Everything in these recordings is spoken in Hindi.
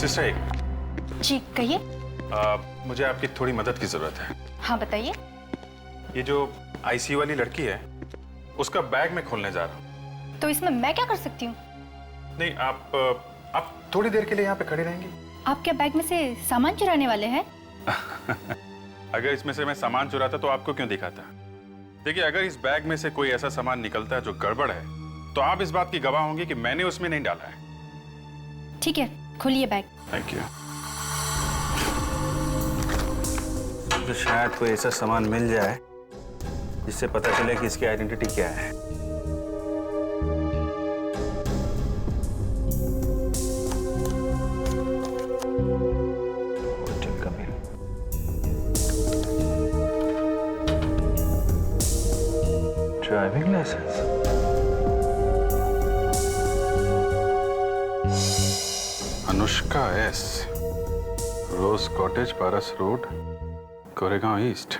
सिस्टर एक जी कहिए। मुझे आपकी थोड़ी मदद की जरूरत है। हाँ बताइए। ये जो आईसीयू वाली लड़की है उसका बैग मैं खोलने जा रहा हूँ। तो इसमें मैं क्या कर सकती हूँ? नहीं, आप थोड़ी देर के लिए यहाँ पे खड़ी रहेंगी। आप क्या बैग में से सामान चुराने वाले हैं? अगर इसमें से मैं सामान चुराता तो आपको क्यों दिखाता? देखिए, अगर इस बैग में से कोई ऐसा सामान निकलता है जो गड़बड़ है तो आप इस बात की गवाह होंगी कि मैंने उसमें नहीं डाला है। ठीक है, खोलिए बैग। Thank you. तो शायद कोई ऐसा सामान मिल जाए जिससे पता चले कि इसकी आइडेंटिटी क्या है। Driving licence. Anushka S, Rose Cottage, Paras Road, Koregaon East.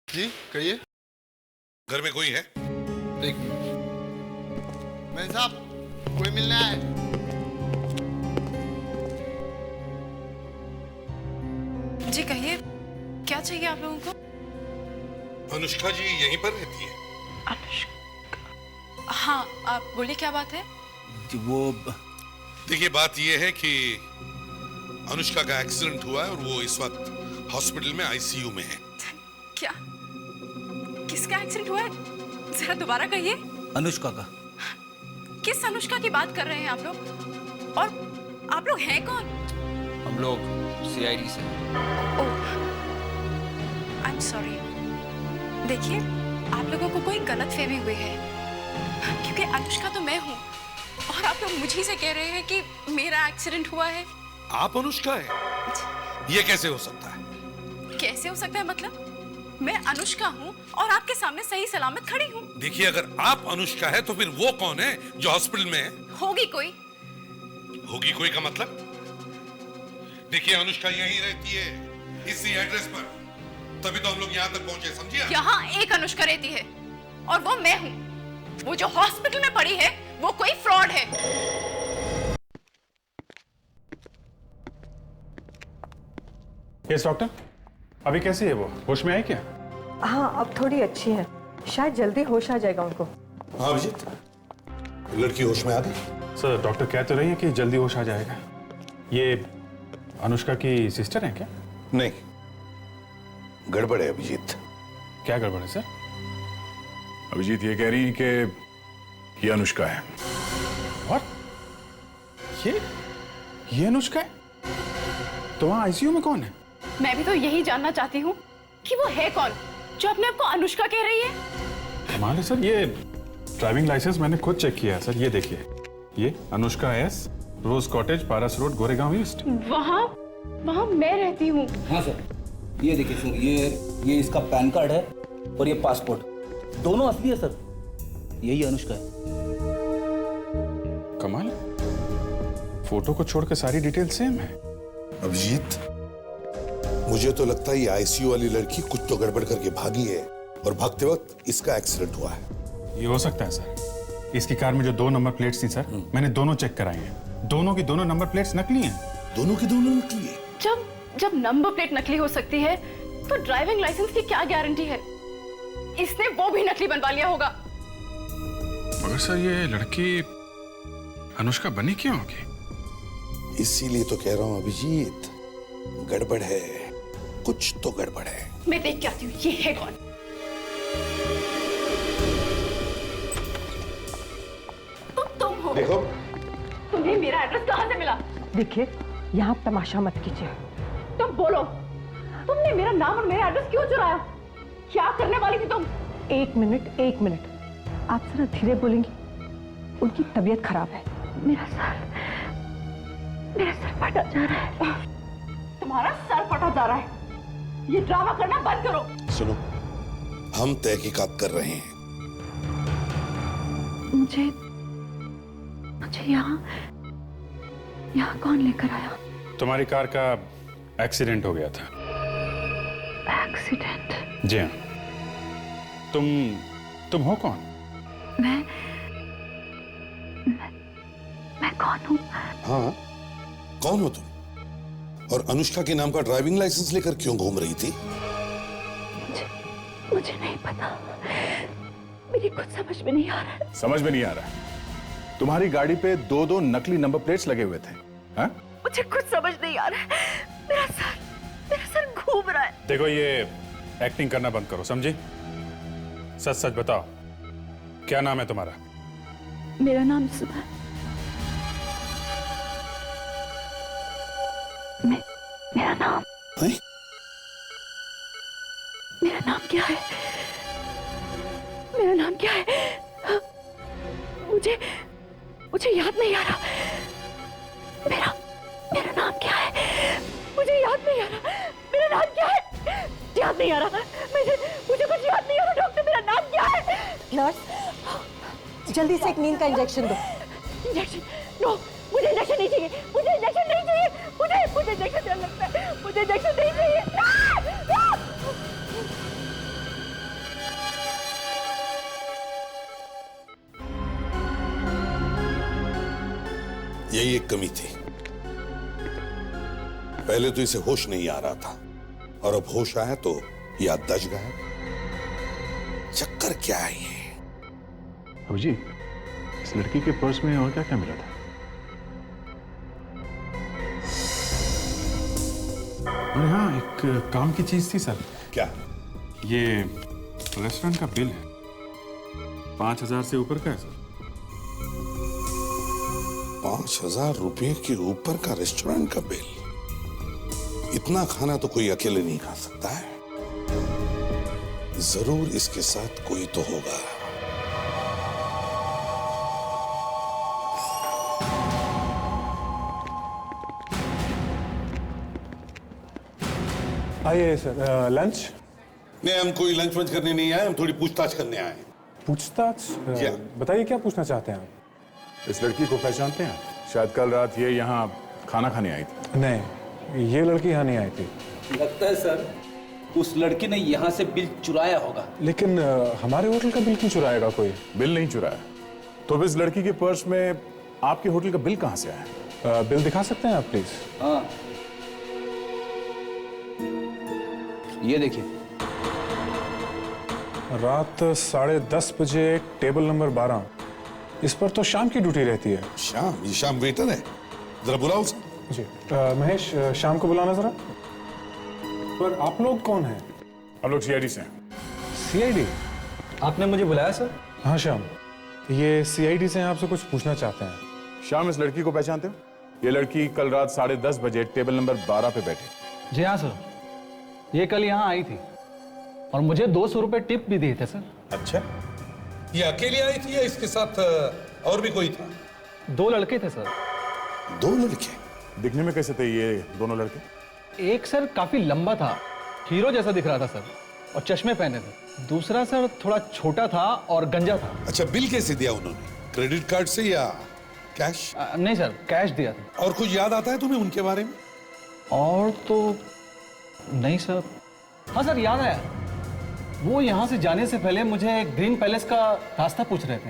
जी कहिए। घर में कोई है? एक मैं साहब, कोई मिलना है? जी कहिए, क्या चाहिए आप लोगों को? अनुष्का जी यहीं पर रहती है? अनुष्का? हाँ, आप बोलिए क्या बात है? वो देखिए, बात यह है कि अनुष्का का एक्सीडेंट हुआ है और वो इस वक्त हॉस्पिटल में आईसीयू में है। क्या? किसका एक्सीडेंट हुआ है? जरा दोबारा कहिए। अनुष्का का। किस अनुष्का की बात कर रहे हैं आप लोग? और आप लोग हैं कौन? हम लोग सीआईडी से। ओह, आई एम सॉरी। देखिए, आप लोगों को कोई गलतफहमी हुई है, क्योंकि अनुष्का तो मैं हूँ और आप लोग मुझे से कह रहे हैं कि मेरा एक्सीडेंट हुआ है। आप अनुष्का है? ये कैसे हो सकता है? कैसे हो सकता है मतलब? मैं अनुष्का हूँ और आपके सामने सही सलामत खड़ी हूँ। देखिए, अगर आप अनुष्का है तो फिर वो कौन है जो हॉस्पिटल में है? होगी कोई। होगी कोई का मतलब? देखिए, अनुष्का यहीं रहती है इसी एड्रेस पर, तभी तो हम लोग यहाँ तक पहुंचे, समझिए? यहाँ एक अनुष्का रहती है और वो मैं हूँ। वो जो हॉस्पिटल में पड़ी है वो कोई फ्रॉड है। यस डॉक्टर, अभी कैसी है वो? होश में है क्या? हाँ, अब थोड़ी अच्छी है, शायद जल्दी होश आ जाएगा उनको। हाँ अभिजीत, लड़की होश में आ गई? सर, डॉक्टर कह तो रही है कि जल्दी होश आ जाएगा। ये अनुष्का की सिस्टर है क्या? नहीं, गड़बड़ है अभिजीत। क्या गड़बड़ है सर? अभिजीत ये कह रही है कि ये अनुष्का है। और ये अनुष्का है? तो वहां आईसीयू में कौन है? मैं भी तो यही जानना चाहती हूँ कि वो है कौन जो अपने आप को अनुष्का कह रही है। कमाल है सर, ये ड्राइविंग लाइसेंस मैंने खुद चेक किया है सर। ये देखिए, ये Anushka S, Rose Cottage, Paras road, Goregaon east. वहाँ मैं रहती हूँ। हाँ सर, ये देखिए सर, ये इसका पैन कार्ड है और ये पासपोर्ट, दोनों असली है सर। यही अनुष्का है। कमाल, फोटो को छोड़कर सारी डिटेल सेम है। अभिजीत, मुझे तो लगता है ये आईसीयू वाली लड़की कुछ तो गड़बड़ करके भागी है और भागते वक्त इसका एक्सीडेंट हुआ है। ये हो सकता है सर। इसकी कार में जो 2 नंबर प्लेट्स थी सर, मैंने दोनों चेक कराई हैं। दोनों की दोनों नंबर प्लेट्स नकली हैं। दोनों की दोनों नकली है? जब नंबर प्लेट नकली हो सकती है तो ड्राइविंग लाइसेंस की क्या गारंटी है? इसने वो भी नकली बनवा लिया होगा। मगर सर, ये लड़की अनुष्का बनी क्यों होगी? इसीलिए तो कह रहा हूं अभिजीत, गड़बड़ है, कुछ तो गड़बड़ है। मैं देख के आती हूँ ये है कौन। तुम हो? देखो, तुम्हें मेरा एड्रेस कहाँ से मिला? देखिए, यहाँ तमाशा मत कीजिए। तुम बोलो, तुमने मेरा नाम और मेरा एड्रेस क्यों चुराया? क्या करने वाली थी तुम? एक मिनट, आप जरा धीरे बोलेंगी, उनकी तबीयत खराब है। मेरा सर फटा जा रहा है। तुम्हारा सर फटा जा रहा है? ये ड्रामा करना बंद करो। सुनो, हम तहकीकात कर रहे हैं। मुझे यहाँ कौन लेकर आया? तुम्हारी कार का एक्सीडेंट हो गया था। एक्सीडेंट? जी हाँ। तुम हो कौन? हाँ, कौन हो तुम? और अनुष्का के नाम का ड्राइविंग लाइसेंस लेकर क्यों घूम रही थी? मुझे नहीं पता, मेरी कुछ समझ में नहीं आ रहा है। समझ में नहीं आ रहा है? तुम्हारी गाड़ी पे 2-2 नकली नंबर प्लेट्स लगे हुए थे। हाँ? मुझे कुछ समझ नहीं आ रहा है। मेरा सर घूम रहा है। देखो, ये एक्टिंग करना बंद करो, समझी? सच सच बताओ, क्या नाम है तुम्हारा? मेरा नाम सुधा। मेरा नाम नहीं? मेरा नाम क्या है? मेरा नाम क्या है? मुझे याद नहीं आ रहा। मेरा नाम क्या है? मुझे याद नहीं आ रहा। मेरा नाम क्या है? याद नहीं आ रहा। मुझे कुछ याद नहीं आ रहा। डॉक्टर, मेरा नाम क्या है? नर्स, जल्दी से एक नींद का इंजेक्शन दो। इंजेक्शन? नो, मुझे इंजेक्शन नहीं चाहिए। मुझे इंजेक्शन नहीं चाहिए। मुझे इंजेक्शन डर लगता है। मुझे इंजेक्शन नहीं चाहिए। यही एक कमी थी। पहले तो इसे होश नहीं आ रहा था, और अब होश आया तो याददाश्त गायब। चक्कर क्या है ये? अभी जी, इस लड़की के पर्स में और क्या क्या मिला था? अरे हाँ, एक काम की चीज थी सर। क्या? ये रेस्टोरेंट का बिल है, 5,000 से ऊपर का है सर। 5,000 रुपए के ऊपर का रेस्टोरेंट का बिल? इतना खाना तो कोई अकेले नहीं खा सकता है। जरूर इसके साथ कोई तो होगा। आइए सर, लंच? नहीं, हम कोई लंच वंच करने नहीं आए, हम थोड़ी पूछताछ करने आए हैं। पूछताछ? क्या? बताइए, क्या पूछना चाहते हैं आप? इस लड़की को पहचानते हैं? शायद कल रात ये यहाँ खाना खाने आई थी। नहीं, ये लड़की यहाँ नहीं आई थी। लगता है सर उस लड़की ने यहाँ से बिल चुराया होगा। लेकिन हमारे होटल का बिल क्यों चुराएगा कोई? बिल नहीं चुराया तो इस लड़की के पर्स में आपके होटल का बिल कहाँ से आया? बिल दिखा सकते हैं आप प्लीज? हाँ, ये देखिए। रात 10:30 बजे टेबल नंबर 12। इस पर तो शाम की ड्यूटी रहती है। शाम? ये शाम वेटर है, जरा बुलाओ उसे। जी महेश, शाम को बुलाना जरा। पर आप लोग कौन हैं? हम लोग सीआईडी से हैं। सीआईडी? आपने मुझे बुलाया सर? हाँ श्याम, ये सीआईडी से आपसे कुछ पूछना चाहते हैं। शाम, इस लड़की को पहचानते हो? ये लड़की कल रात 10:30 बजे टेबल नंबर 12 पे बैठी। जी हाँ सर, ये कल यहाँ आई थी और मुझे 200 रुपए टिप भी दिए थे सर। अच्छा, ये अकेली आई थी या इसके साथ और भी कोई था? 2 लड़के थे सर। 2 लड़के? दिखने में कैसे थे ये दोनों लड़के? एक सर काफी लंबा था, हीरो जैसा दिख रहा था सर, और चश्मे पहने थे। दूसरा सर थोड़ा छोटा था और गंजा था। अच्छा, बिल कैसे दिया उन्होंने? क्रेडिट कार्ड से या कैश? नहीं सर, कैश दिया था। और कुछ याद आता है तुम्हें उनके बारे में? और तो नहीं सर। हाँ सर, याद आया, वो यहाँ से जाने से पहले मुझे ग्रीन पैलेस का रास्ता पूछ रहे थे।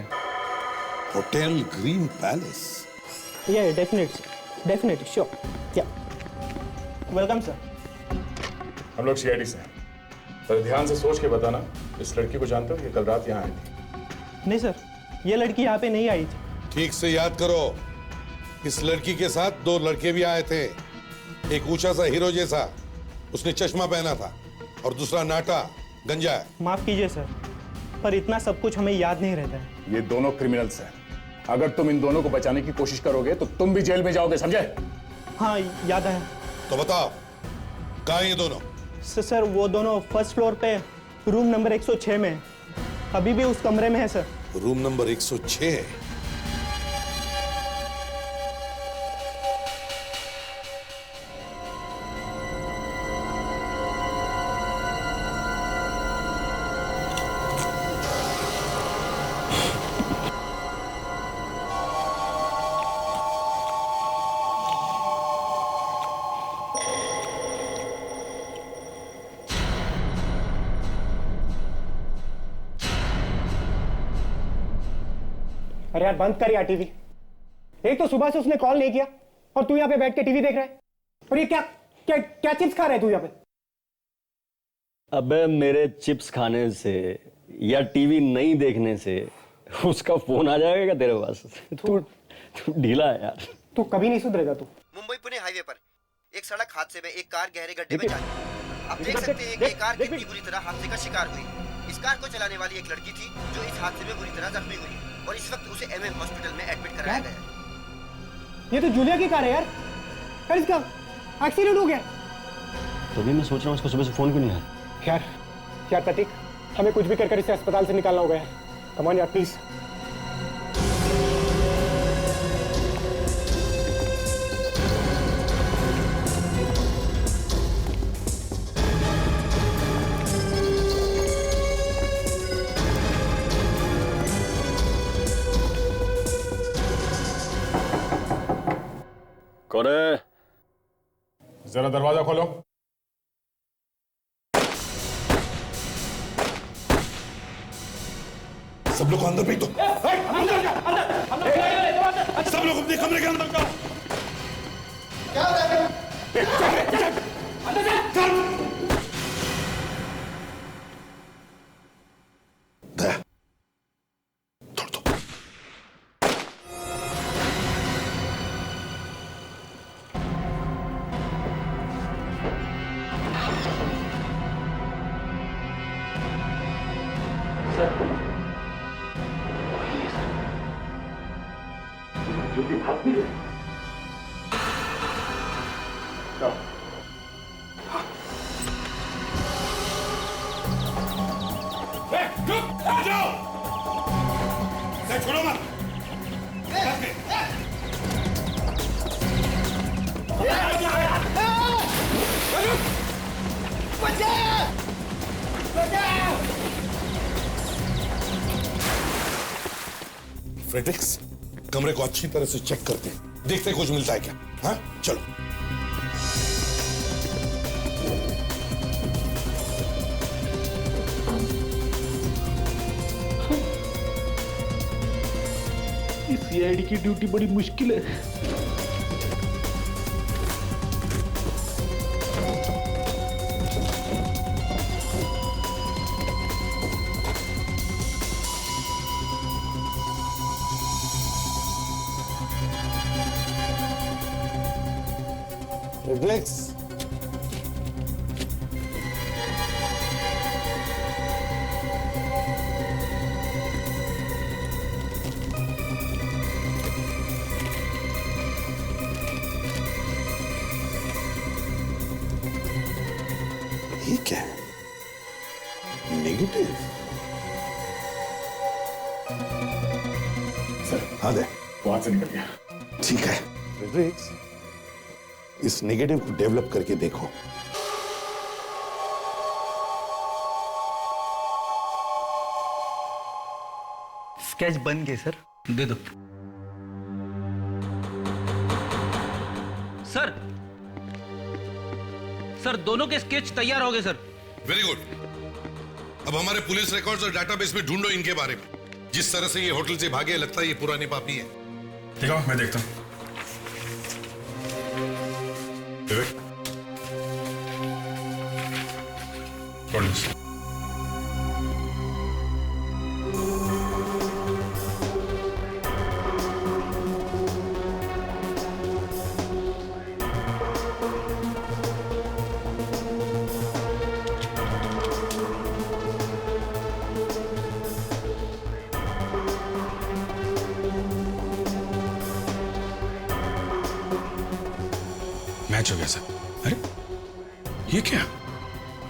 Hotel green palace? Yeah, definitely, sure. Yeah. Welcome, sir. हम लोग सीआईडी से हैं। पर ध्यान से सोच के बताना, इस लड़की को जानते हो? ये कल रात यहाँ आई थी। नहीं सर, ये लड़की यहाँ पे नहीं आई थी। ठीक से याद करो, इस लड़की के साथ 2 लड़के भी आए थे। एक ऊंचा सा हीरो जैसा, उसने चश्मा पहना था, और दूसरा नाटा, गंजा है। माफ कीजिए सर, पर इतना सब कुछ हमें याद नहीं रहता है। ये दोनों क्रिमिनल्स हैं। अगर तुम इन दोनों को बचाने की कोशिश करोगे तो तुम भी जेल में जाओगे, समझे? हाँ, याद है। तो बताओ, कहाँ ये दोनों? सर, वो दोनों फर्स्ट फ्लोर पे रूम नंबर 106 में है। अभी भी उस कमरे में है सर। Room number 106? अरे यार, बंद कर यार टीवी। एक तो सुबह से उसने कॉल नहीं किया, और तू यहाँ पे बैठ के टीवी देख रहा है। और ये क्या क्या क्या चिप्स खा रहा है तू यहाँ पे? अबे मेरे चिप्स खाने से या टीवी नहीं देखने से उसका फोन आ जाएगा तेरे पास। तू ढीला है यार। तू कभी नहीं सुधरेगा तू। मुंबई पुणे हाईवे पर एक सड़क हादसे में एक कार गहरे गड्ढे में जा गिरी। आप देख सकते हैं कि ये कार कितनी बुरी तरह हादसे का शिकार हुई। इस कार को चलाने वाली एक लड़की थी जो इस हादसे में बुरी तरह जख्मी हुई और इस वक्त उसे एमएम हॉस्पिटल में एडमिट कराया गया। ये तो जूलिया की कार है यार। यार इसका एक्सीडेंट हो गया। तो भी मैं सोच रहा हूँ उसको सुबह से फोन क्यों नहीं आया। यार प्रतीक, हमें कुछ भी कर इसे अस्पताल से निकालना होगा यार। कम ऑन यार प्लीज। कौन है? जरा दरवाजा खोलो। सब लोग अंदर भेज दो। सब लोग अपने कमरे के अंदर जाओ। छोड़ो मत। फ्रेडरिक्स, कमरे को अच्छी तरह से चेक करते हैं, देखते हैं कुछ मिलता है क्या। हाँ चलो। सीआईडी की ड्यूटी बड़ी मुश्किल है। फ्रेडरिक्स, ये क्या है? नेगेटिव? सर, हाँ दे। वहां से निकल गया। ठीक है फ्रेडरिक्स, इस नेगेटिव को डेवलप करके देखो। स्केच बन गए सर, दे दो। सर दोनों के स्केच तैयार हो गए सर। Very good. अब हमारे पुलिस रिकॉर्ड्स और डाटाबेस में ढूंढो इनके बारे में। जिस तरह से ये होटल से भागे, लगता है ये पुराने पापी है। ठीक है, मैं देखता हूं। मैच हो गया सर। अरे ये क्या?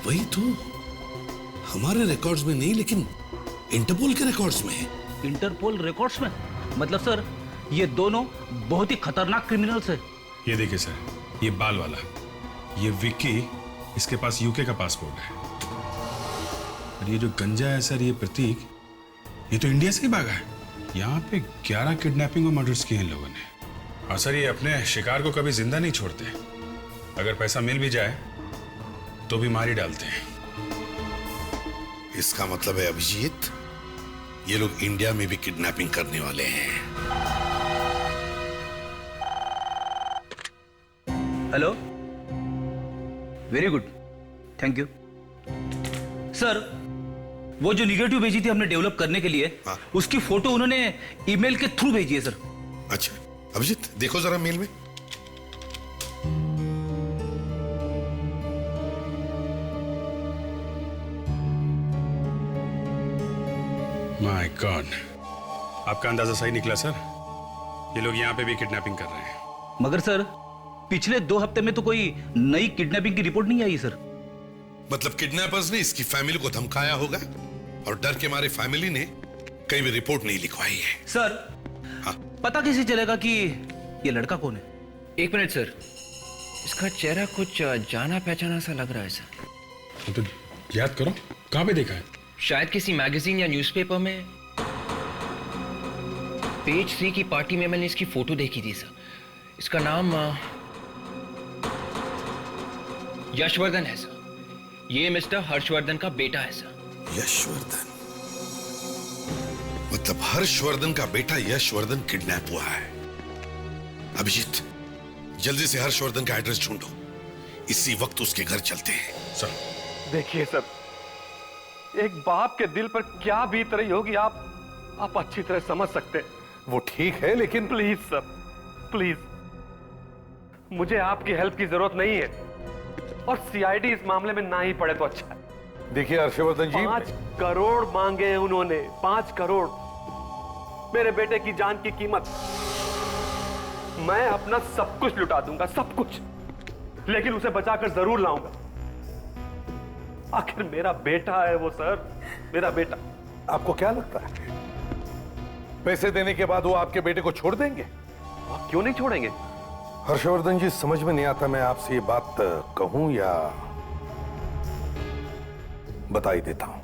वही तो, हमारे रिकॉर्ड्स में नहीं लेकिन इंटरपोल के रिकॉर्ड्स में है। इंटरपोल रिकॉर्ड्स में? मतलब सर ये दोनों बहुत ही खतरनाक क्रिमिनल्स है। ये देखिए सर, ये बाल वाला, ये विक्की, इसके पास यूके का पासपोर्ट है। और ये जो गंजा है सर, ये प्रतीक, ये तो इंडिया से ही भागा है। यहाँ पे 11 किडनैपिंग और मर्डर्स किए इन लोगों ने। और सर ये अपने शिकार को कभी जिंदा नहीं छोड़ते। अगर पैसा मिल भी जाए तो भी मार ही डालते हैं। इसका मतलब है अभिजीत, ये लोग इंडिया में भी किडनैपिंग करने वाले हैं। Hello, very good, thank you sir. वो जो निगेटिव भेजी थी हमने डेवलप करने के लिए, उसकी फोटो उन्होंने ईमेल के थ्रू भेजी है सर। अच्छा अभिजीत, देखो जरा मेल में। माय गॉड, आपका अंदाजा सही निकला सर। ये लोग यहाँ पे भी किडनैपिंग कर रहे हैं। मगर सर, पिछले 2 हफ्ते में तो कोई नई किडनैपिंग की रिपोर्ट नहीं आई सर। मतलब किडनैपर्स ने इसकी फैमिली को धमकाया होगा और डर के मारे फैमिली ने कहीं भी रिपोर्ट नहीं लिखवाई है। सर, पता कैसे चलेगा कि ये लड़का कौन है? 1 मिनट सर, इसका चेहरा कुछ जाना पहचाना सा लग रहा है सर। तो याद करो, कहाँ पे देखा है? शायद किसी मैगजीन या न्यूज़पेपर में। पेज 3 की पार्टी में मैंने इसकी फोटो देखी थी सर। इसका नाम यशवर्धन है सर। ये मिस्टर हर्षवर्धन का बेटा है सर। यशवर्धन? मतलब हर्षवर्धन का बेटा यशवर्धन किडनैप हुआ है। अभिजीत, जल्दी से हर्षवर्धन का एड्रेस ढूंढो, इसी वक्त उसके घर चलते हैं। सर देखिए सर, एक बाप के दिल पर क्या बीत रही होगी आप अच्छी तरह समझ सकते हैं। वो ठीक है, लेकिन प्लीज सर, प्लीज, मुझे आपकी हेल्प की जरूरत नहीं है, और सीआईडी इस मामले में ना ही पड़े तो अच्छा है। देखिए हर्षवर्धन जी, 5 करोड़ मांगे हैं उन्होंने, 5 करोड़ मेरे बेटे की जान की कीमत। मैं अपना सब कुछ लुटा दूंगा, सब कुछ, लेकिन उसे बचाकर जरूर लाऊंगा। आखिर मेरा बेटा है वो सर, मेरा बेटा। आपको क्या लगता है पैसे देने के बाद वो आपके बेटे को छोड़ देंगे? आप क्यों नहीं छोड़ेंगे? हर्षवर्धन जी, समझ में नहीं आता मैं आपसे ये बात कहूं या बता ही देता हूं।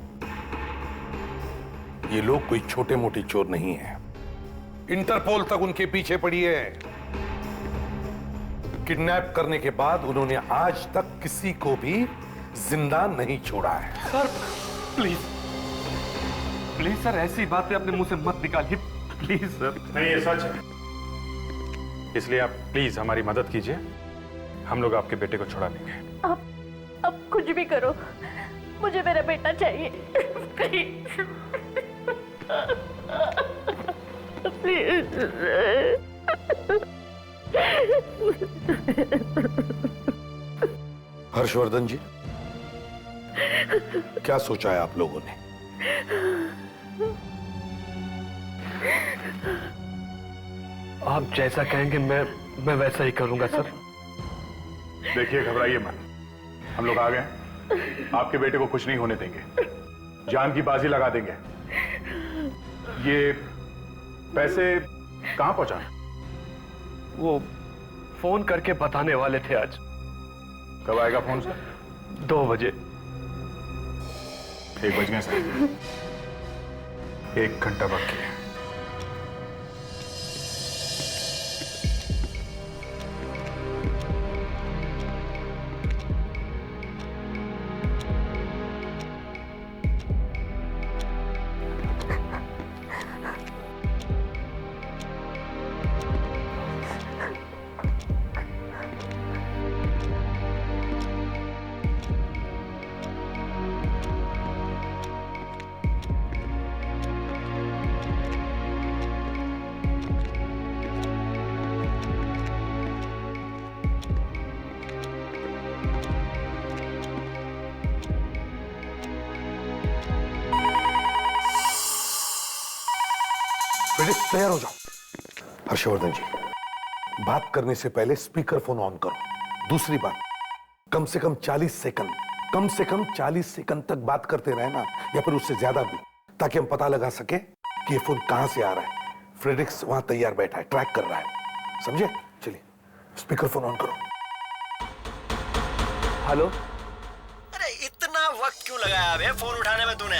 ये लोग कोई छोटे मोटे चोर नहीं है। इंटरपोल तक उनके पीछे पड़ी है। किडनैप करने के बाद उन्होंने आज तक किसी को भी जिंदा नहीं छोड़ा है। सर प्लीज, प्लीज सर, ऐसी बातें अपने मुंह से मत निकालिए, प्लीज सर। नहीं, ये सच है, इसलिए आप प्लीज हमारी मदद कीजिए, हम लोग आपके बेटे को छुड़ा देंगे। आप कुछ भी करो, मुझे मेरा बेटा चाहिए, प्लीज प्लीज। हर्षवर्धन जी, क्या सोचा है आप लोगों ने? आप जैसा कहेंगे मैं वैसा ही करूंगा सर। देखिए, घबराइए मत, हम लोग आ गए, आपके बेटे को कुछ नहीं होने देंगे, जान की बाजी लगा देंगे। ये पैसे कहां पहुंचा? वो फोन करके बताने वाले थे आज। कब आएगा फोन सर? 2 बजे। 1 बज गए सर, 1 घंटा बाकी है। तैयार हो जाओ। हर्षवर्धन जी, बात करने से पहले स्पीकर फोन ऑन करो। दूसरी बात, कम से कम 40 सेकंड तक बात करते रहे ना, या फिर उससे ज्यादा भी, ताकि हम पता लगा सके कि ये फोन कहां से आ रहा है। फ्रेडिक्स वहां तैयार बैठा है, ट्रैक कर रहा है, समझे? चलिए स्पीकर फोन ऑन करो। हेलो। अरे इतना वक्त क्यों लगाया बे फोन उठाने में तूने?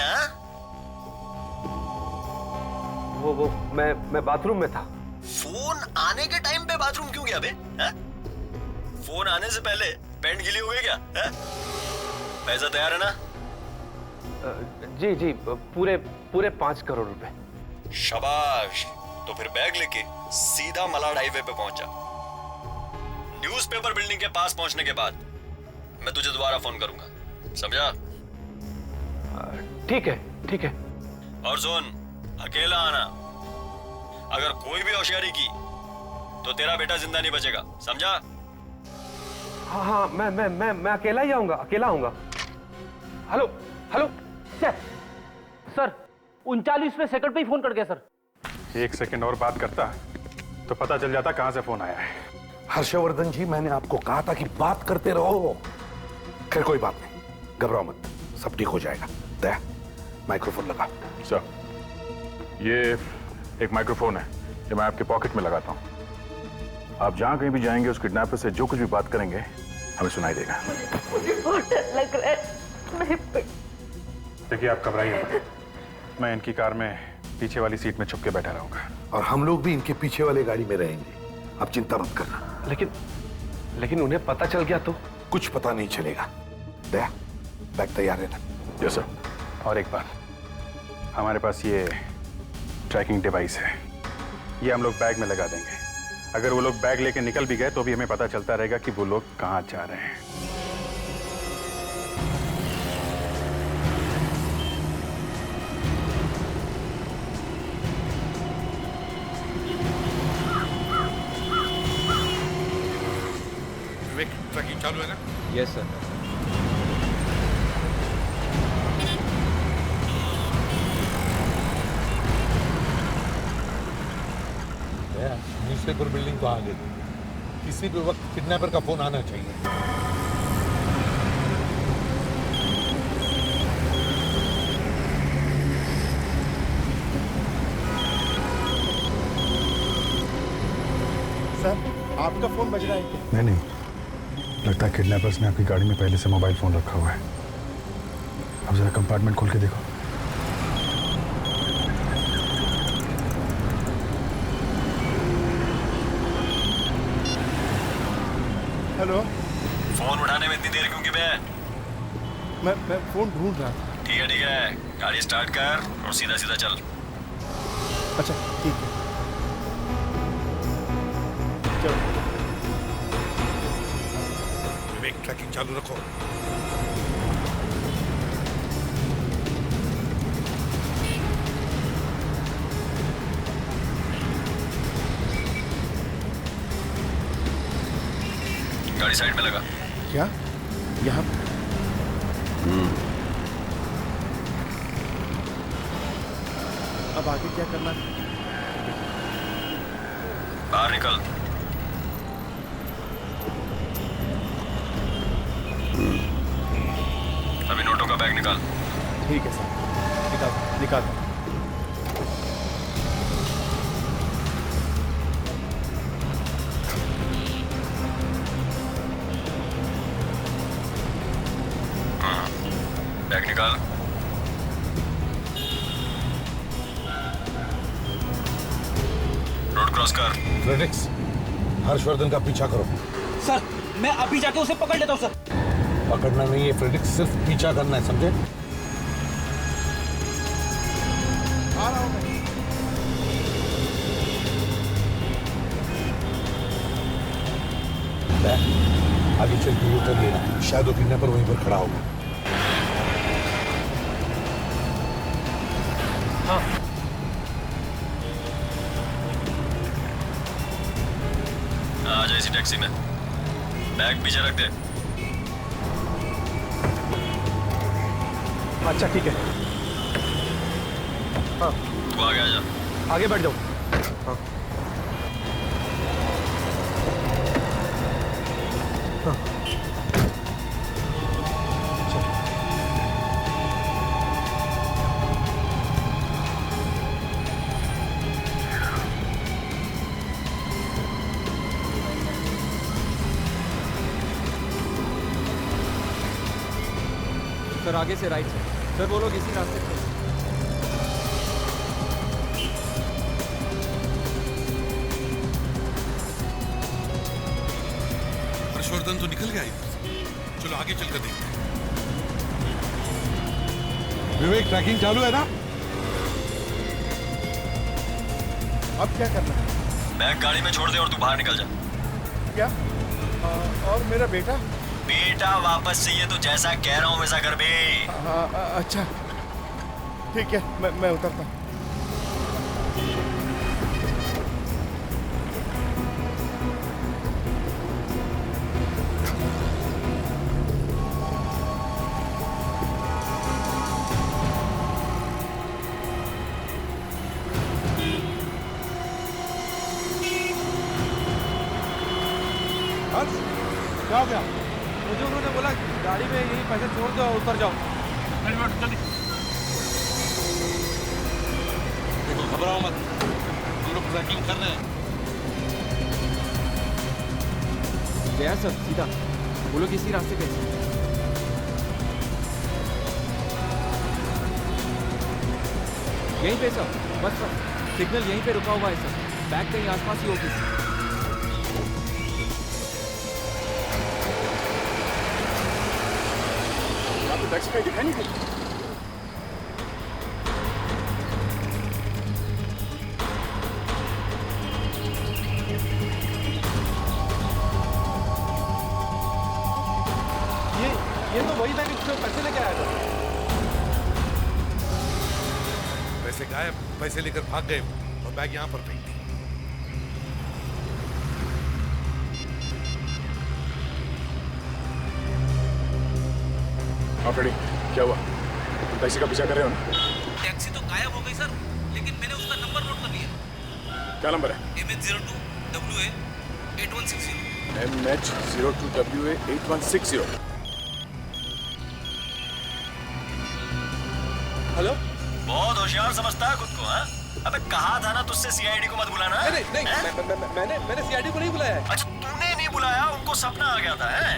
वो मैं बाथरूम में था। फोन आने के टाइम पे बाथरूम क्यों गया बे? फोन आने से पहले पैंट गीली हो गई क्या? पैसा तैयार है ना? जी पूरे 5 करोड़ रुपए। शाबाश, तो फिर बैग लेके सीधा मलाड हाईवे पे पहुंचा। न्यूज़पेपर बिल्डिंग के पास पहुंचने के बाद मैं तुझे दोबारा फोन करूंगा, समझा? ठीक है, ठीक है। और सुन, अकेला आना। अगर कोई भी होशियारी की तो तेरा बेटा जिंदा नहीं बचेगा, समझा? हाँ हाँ, मैं अकेला ही आऊंगा, अकेला आऊंगा। हेलो हेलो सर, 39वें सेकंड पे ही फोन कर गया सर। 1 सेकंड और बात करता तो पता चल जाता कहां से फोन आया है। हर्षवर्धन जी, मैंने आपको कहा था कि बात करते रहो। खैर कोई बात नहीं, घबराओ मत, सब ठीक हो जाएगा। दया, माइक्रोफोन लगा। सर, ये एक माइक्रोफोन है, ये मैं आपके पॉकेट में लगाता हूँ। आप जहां कहीं भी जाएंगे उस किडनैपर से जो कुछ भी बात करेंगे हमें सुनाई देगा। मुझे बहुत डर लग रहा है। देखिए, आप घबराइए मत। मैं इनकी कार में पीछे वाली सीट में छुप के बैठा रहूंगा। और हम लोग भी इनके पीछे वाले गाड़ी में रहेंगे, आप चिंता मत करना। लेकिन उन्हें पता चल गया तो? कुछ पता नहीं चलेगा। दया, बैग तैयार है ना? Yes sir. और एक बात, हमारे पास ये ट्रैकिंग डिवाइस है, ये हम लोग बैग में लगा देंगे। अगर वो लोग बैग लेके निकल भी गए तो भी हमें पता चलता रहेगा कि वो लोग कहाँ जा रहे हैं। विवेक, ट्रैकिंग चालू है ना? Yes sir. न्यूज़पेपर बिल्डिंग को आगे किसी भी वक्त किडनैपर का फोन आना चाहिए। सर, आपका फोन बज रहा है क्या? नहीं, लगता है किडनैपर्स ने आपकी गाड़ी में पहले से मोबाइल फोन रखा हुआ है। अब जरा कंपार्टमेंट खोल के देखो। हेलो। फोन उठाने में इतनी देर क्यों की बे? मैं फोन ढूंढ रहा था। ठीक है, गाड़ी स्टार्ट कर और सीधा सीधा चल। अच्छा ठीक है, चलो। विवेक, ट्रैकिंग चालू रखो। गाड़ी साइड में लगा। क्या? यहाँ? अब आगे क्या करना है? बाहर निकल। अभी नोटों का बैग निकाल। ठीक है सर, निकाल। बैग निकाल। रोड क्रॉस कर। फ्रेडेक्स, हर्षवर्धन का पीछा करो। सर, मैं अभी जाके उसे पकड़ लेता हूँ सर। पकड़ना नहीं है फ्रेडेक्स, सिर्फ पीछा करना है, समझे? आ रहा हूँ मैं। आगे चल के उतर लेना, शायद वो किडनैपर वहीं पर खड़ा होगा। हाँ। आ जा इसी टैक्सी में। बैग पीछे रख दे। अच्छा ठीक है। हाँ, तू आगे आ जा। आगे बैठ जाओ। हाँ। हाँ। सर, आगे से राइट से। सर, वो लोग इसी रास्ते से। हर्षवर्धन तो निकल गया इधर से। चलो आगे चलकर देखते हैं। विवेक, ट्रैकिंग चालू है ना? अब क्या करना है? बैग गाड़ी में छोड़ दे और तू बाहर निकल जा। क्या? और मेरा बेटा? बेटा वापस चाहिए तो जैसा कह रहा हूँ वैसा कर बे। अच्छा ठीक है, मैं उतरता हूँ। क्या हो गया? मुझे उन्होंने बोला गाड़ी में यही पैसे छोड़ दो और उतर जाओ। जल्दी। देखो घबराओ मत, हम लोग ट्रैकिंग कर रहे हैं। गया सर, सीधा बोलो किसी रास्ते पे। यहीं पे सर, बस सिग्नल यहीं पे रुका हुआ है सर। बैग कहीं आसपास ही होगी। टैक्सी कहीं दिखाई नहीं दी। ये तो वही बैग जिसमें पैसे लेके आया था। पैसे गायब, पैसे लेकर भाग गए और बैग यहाँ पर फेंक दी। फ्रेडी, क्या हुआ? तुम टैक्सी का पीछा कर रहे हो ना? टैक्सी तो गायब हो गई सर, लेकिन मैंने उसका नंबर नोट कर लिया। क्या नंबर है? MH02WA 8160। MH02WA 8160। हेलो? बहुत होशियार समझता है खुद को, हाँ? अबे कहा था ना तुझसे सीआईडी को मत बुलाना। नहीं, मैंने सीआईडी को नहीं बुलाया है। अच्छा तूने नहीं बुलाया, उनको सपना आ गया था, हैं?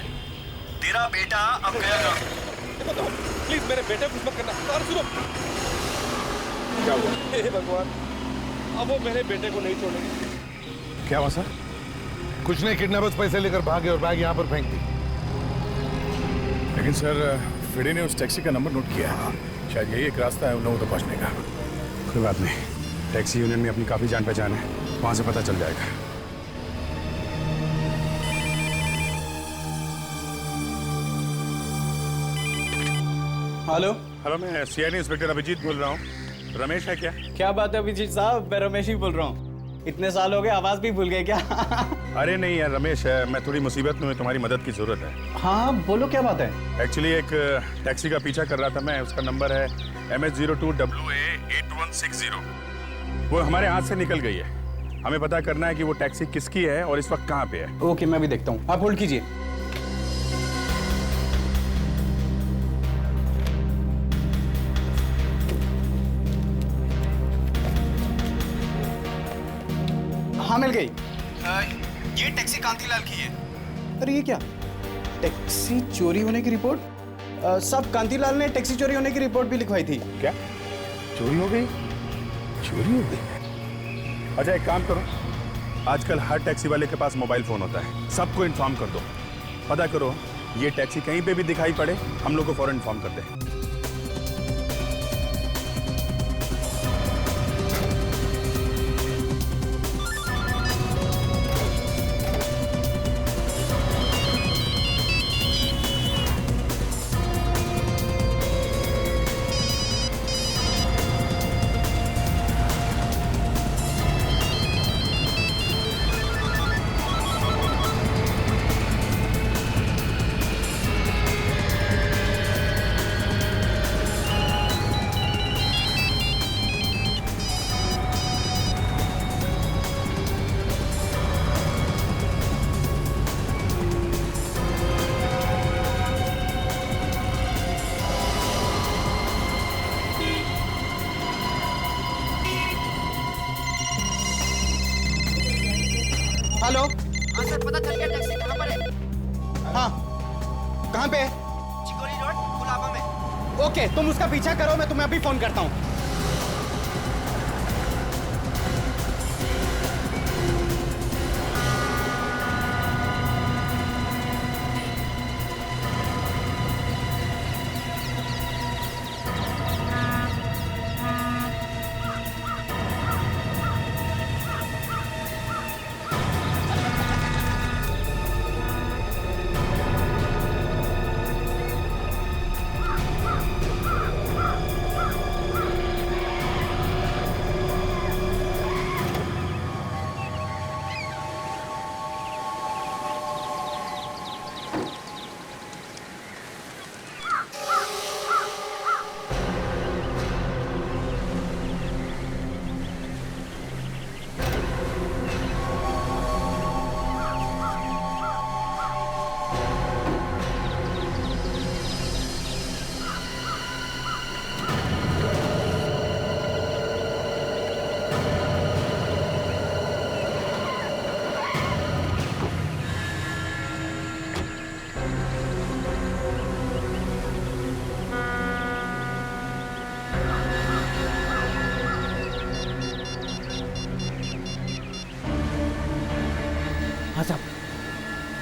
तेरा बेटा अब गया। प्लीज मेरे बेटे को कुछ मत करना। सर सुनो। क्या हुआ? हे भगवान, अब वो मेरे बेटे को नहीं छोड़ेंगे। क्या हुआ सर? कुछ नहीं, किडनैपर्स पैसे लेकर भागे और बैग यहाँ पर फेंक दी। लेकिन सर फ्रेडी ने उस टैक्सी का नंबर नोट किया है। शायद यही एक रास्ता है उन लोगों तक पहुंचने का। कोई बात नहीं, टैक्सी यूनियन में अपनी काफी जान पहचान है, वहां से पता चल जाएगा। हेलो, मैं सीआईडी इंस्पेक्टर अभिजीत बोल रहा हूँ। रमेश है क्या? क्या बात है अभिजीत साहब, मैं रमेश ही बोल रहा हूँ। इतने साल हो गए, आवाज भी भूल गए क्या? अरे नहीं यार रमेश है, मैं थोड़ी मुसीबत में हूँ, तुम्हारी मदद की जरूरत है। हाँ बोलो, क्या बात है? एक्चुअली एक टैक्सी का पीछा कर रहा था मैं, उसका नंबर है MH02WA 8160। वो हमारे हाथ से निकल गई है। हमें पता करना है कि वो टैक्सी किसकी है और इस वक्त कहाँ पे है। ओके, मैं भी देखता हूँ, आप होल्ड कीजिए। हाँ मिल गई। ये टैक्सी कांतीलाल की है। अरे ये क्या, टैक्सी चोरी होने की रिपोर्ट? सब कांतीलाल ने टैक्सी चोरी होने की रिपोर्ट भी लिखवाई थी। क्या चोरी हो गई? चोरी हो गई? अच्छा एक काम करो, आजकल हर टैक्सी वाले के पास मोबाइल फोन होता है, सबको इन्फॉर्म कर दो। पता करो ये टैक्सी कहीं पे भी दिखाई पड़े, हम लोग को फौरन इन्फॉर्म कर दे। हेलो? हाँ सर, पता चल गया टैक्सी कहाँ पर है। हाँ, कहाँ पे है? चिकोली रोड, कुलाबा में। ओके, तुम उसका पीछा करो, मैं तुम्हें अभी फोन करता हूँ।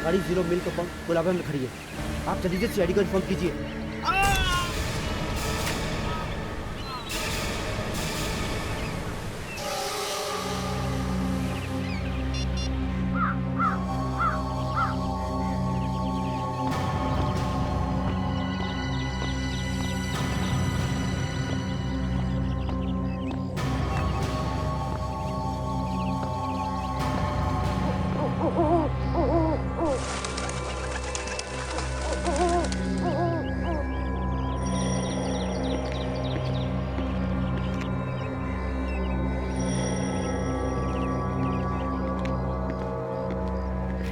गाड़ी 0 मिल कंपाउंड गुलाबा में खड़ी है। आप जल्दी से सीआईडी को इन्फॉर्म कीजिए।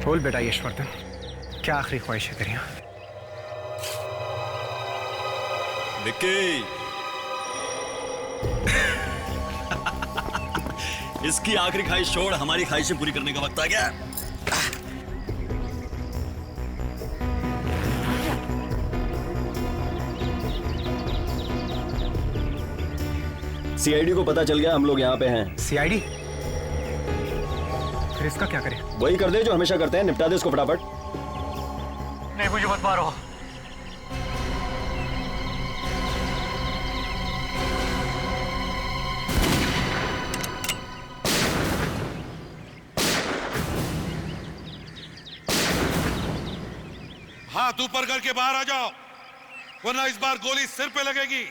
बोल बेटा यशवर्धन, क्या आखिरी ख्वाहिश है तेरी? विक्की, इसकी आखिरी ख्वाहिश छोड़, हमारी ख्वाहिशें पूरी करने का वक्त आ गया। सीआईडी को पता चल गया हम लोग यहाँ पे हैं। सीआईडी? फिर इसका क्या करें? वही कर दे जो हमेशा करते हैं, निपटा दे इसको फटाफट। नहीं, मुझे मत मारो। हाथ ऊपर करके बाहर आ जाओ, वरना इस बार गोली सिर पे लगेगी।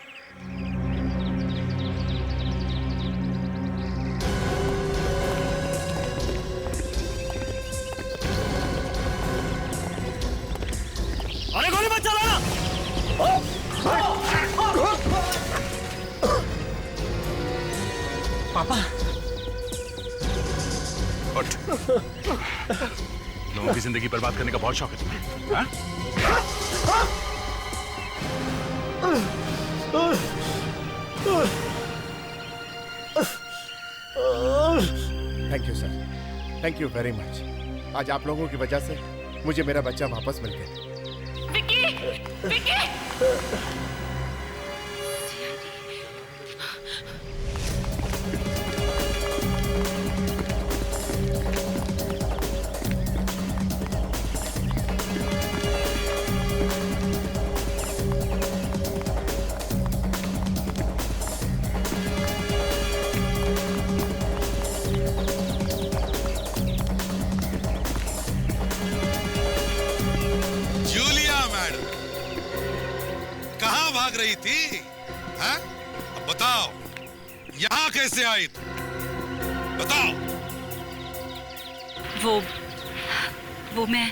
अरे गोली मत चलाना। पापा, उठ। लोगों की जिंदगी बर्बाद करने का बहुत शौक है तुम्हें, हाँ? Thank you sir, thank you very much. आज आप लोगों की वजह से मुझे मेरा बच्चा वापस मिल गया। विक्की, विक्की! भाग रही थी, हाँ? अब बताओ, यहाँ कैसे आई तू? बताओ। वो मैं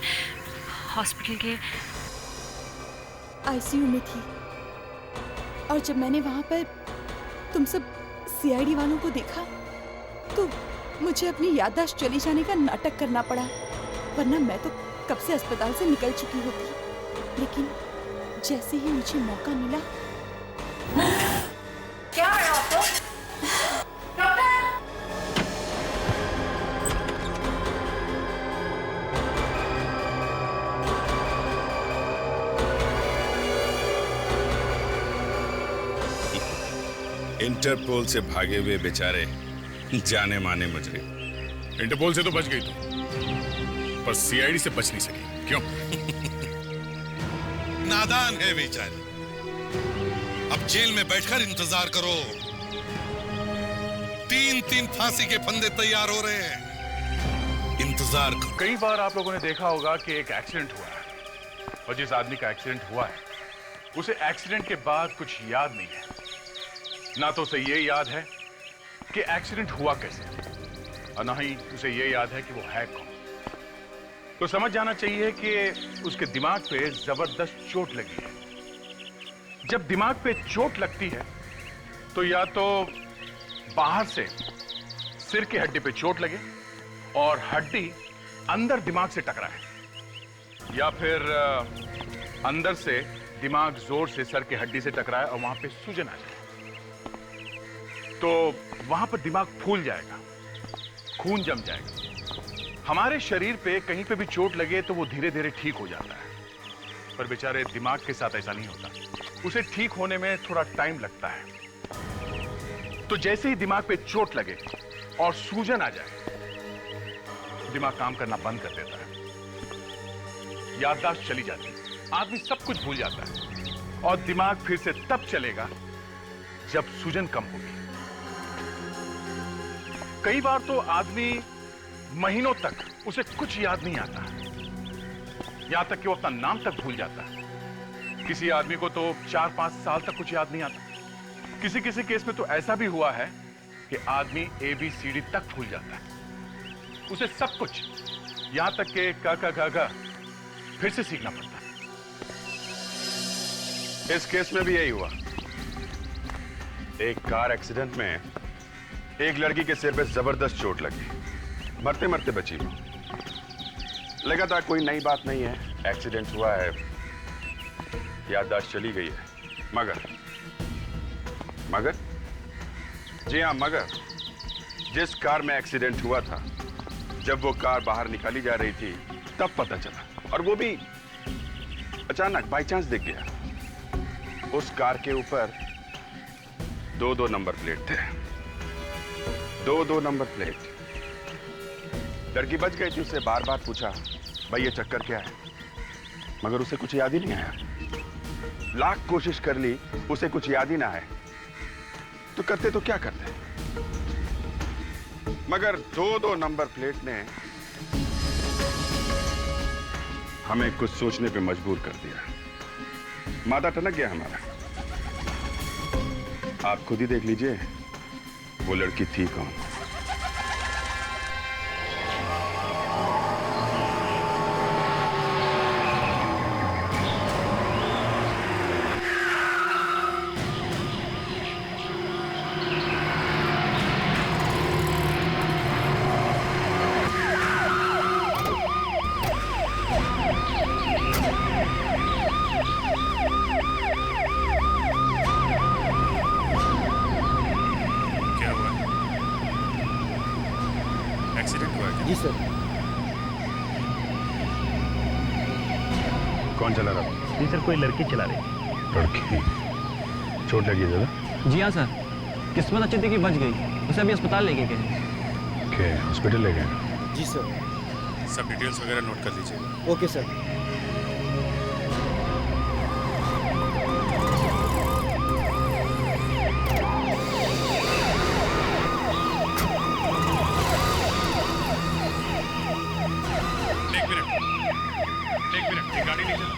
हॉस्पिटल के आईसीयू में थी और जब मैंने वहां पर तुम सब सीआईडी वालों को देखा तो मुझे अपनी याददाश्त चली जाने का नाटक करना पड़ा, वरना मैं तो कब से अस्पताल से निकल चुकी होती। लेकिन जैसे ही मुझे मौका मिला। क्या है आपको? डॉक्टर! इंटरपोल से भागे हुए बेचारे जाने माने मुजरिम। इंटरपोल से तो बच गई तू, पर सीआईडी से बच नहीं सकी, क्यों? नादान है बेचारी। अब जेल में बैठकर इंतजार करो। 3-3 फांसी के फंदे तैयार हो रहे हैं, इंतजार करो। कई बार आप लोगों ने देखा होगा कि एक एक्सीडेंट हुआ है और जिस आदमी का एक्सीडेंट हुआ है उसे एक्सीडेंट के बाद कुछ याद नहीं है। ना तो उसे ये याद है कि एक्सीडेंट हुआ कैसे और ना ही उसे ये याद है कि वो है कौन। तो समझ जाना चाहिए कि उसके दिमाग पे जबरदस्त चोट लगी है। जब दिमाग पे चोट लगती है तो या तो बाहर से सिर की हड्डी पे चोट लगे और हड्डी अंदर दिमाग से टकराए, या फिर अंदर से दिमाग जोर से सर की हड्डी से टकराए और वहां पे सूजन आ जाए। तो वहां पर दिमाग फूल जाएगा, खून जम जाएगा। हमारे शरीर पे कहीं पे भी चोट लगे तो वो धीरे धीरे ठीक हो जाता है, पर बेचारे दिमाग के साथ ऐसा नहीं होता, उसे ठीक होने में थोड़ा टाइम लगता है। तो जैसे ही दिमाग पे चोट लगे और सूजन आ जाए, दिमाग काम करना बंद कर देता है। याददाश्त चली जाती है, आदमी सब कुछ भूल जाता है और दिमाग फिर से तब चलेगा जब सूजन कम होगी। कई बार तो आदमी महीनों तक उसे कुछ याद नहीं आता, यहां तक कि वो अपना नाम तक भूल जाता है। किसी आदमी को तो 4-5 साल तक कुछ याद नहीं आता। किसी किसी केस में तो ऐसा भी हुआ है कि आदमी ABCD तक भूल जाता है, उसे सब कुछ यहां तक के क ख ग घ फिर से सीखना पड़ता है। इस केस में भी यही हुआ। एक कार एक्सीडेंट में एक लड़की के सिर पे जबरदस्त चोट लगी, मरते मरते बची। लगा था कोई नई बात नहीं है, एक्सीडेंट हुआ है, याददाश्त चली गई है। मगर जी हाँ, मगर जिस कार में एक्सीडेंट हुआ था, जब वो कार बाहर निकाली जा रही थी तब पता चला, और वो भी अचानक बाय चांस दिख गया। उस कार के ऊपर 2-2 नंबर प्लेट थे, 2-2 नंबर प्लेट। लड़की बच गई थी, उससे बार बार पूछा भाई ये चक्कर क्या है, मगर उसे कुछ याद ही नहीं आया। लाख कोशिश कर ली, उसे कुछ याद ही ना आए तो करते तो क्या करते, मगर 2-2 नंबर प्लेट ने हमें कुछ सोचने पे मजबूर कर दिया। माथा टनक गया हमारा। आप खुद ही देख लीजिए वो लड़की थी कौन। जी सर। कौन चला रहा था? जी सर, कोई लड़की चला रही। लड़की? चोट लगी ज्यादा? जी हाँ सर, किस्मत अच्छी थी कि बच गई। उसे अभी अस्पताल लेके गए। के हॉस्पिटल ले गए? जी सर। सब डिटेल्स वगैरह नोट कर लीजिए। Okay sir. एक मिनट, ये गाड़ी नहीं चल।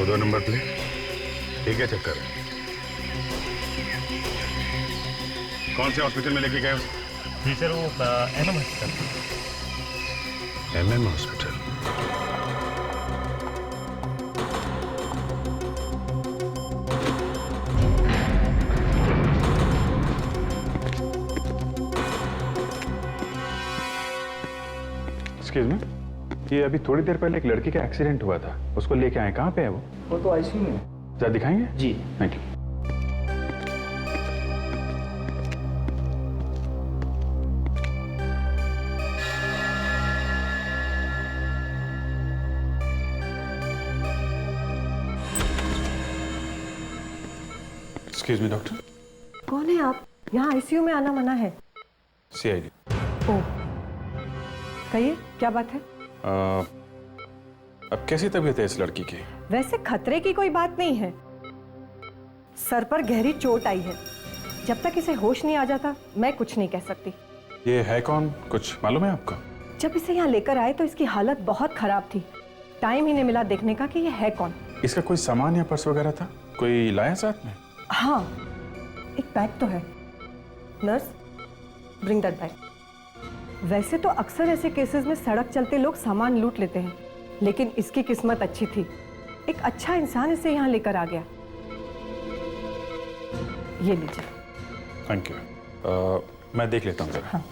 दो नंबर प्लेट, ठीक है चक्कर। कौन से हॉस्पिटल में लेके गए उसे? जी सर, वो MM hospital. MM hospital? Excuse me, ये अभी थोड़ी देर पहले एक लड़की का एक्सीडेंट हुआ था, उसको लेके आए, कहाँ पे है वो? वो तो ICU में है। जरा दिखाएंगे? जी। Thank you. Excuse me doctor. कौन है आप? यहाँ ICU में आना मना है। CID। ओह, कहिए क्या बात है? अब कैसी तबीयत है इस लड़की की? वैसे खतरे की कोई बात नहीं है, सर पर गहरी चोट आई है। जब तक इसे होश नहीं आ जाता मैं कुछ नहीं कह सकती। ये है कौन, कुछ मालूम है आपको? जब इसे यहाँ लेकर आए तो इसकी हालत बहुत खराब थी, टाइम ही नहीं मिला देखने का कि ये है कौन। इसका कोई सामान या पर्स वगैरह था, कोई लाया साथ में? हाँ, एक बैग तो है। Nurse, bring that bag. वैसे तो अक्सर ऐसे केसेस में सड़क चलते लोग सामान लूट लेते हैं, लेकिन इसकी किस्मत अच्छी थी, एक अच्छा इंसान इसे यहाँ लेकर आ गया। ये लीजिए। Thank you. मैं देख लेता हूँ जरा। हाँ।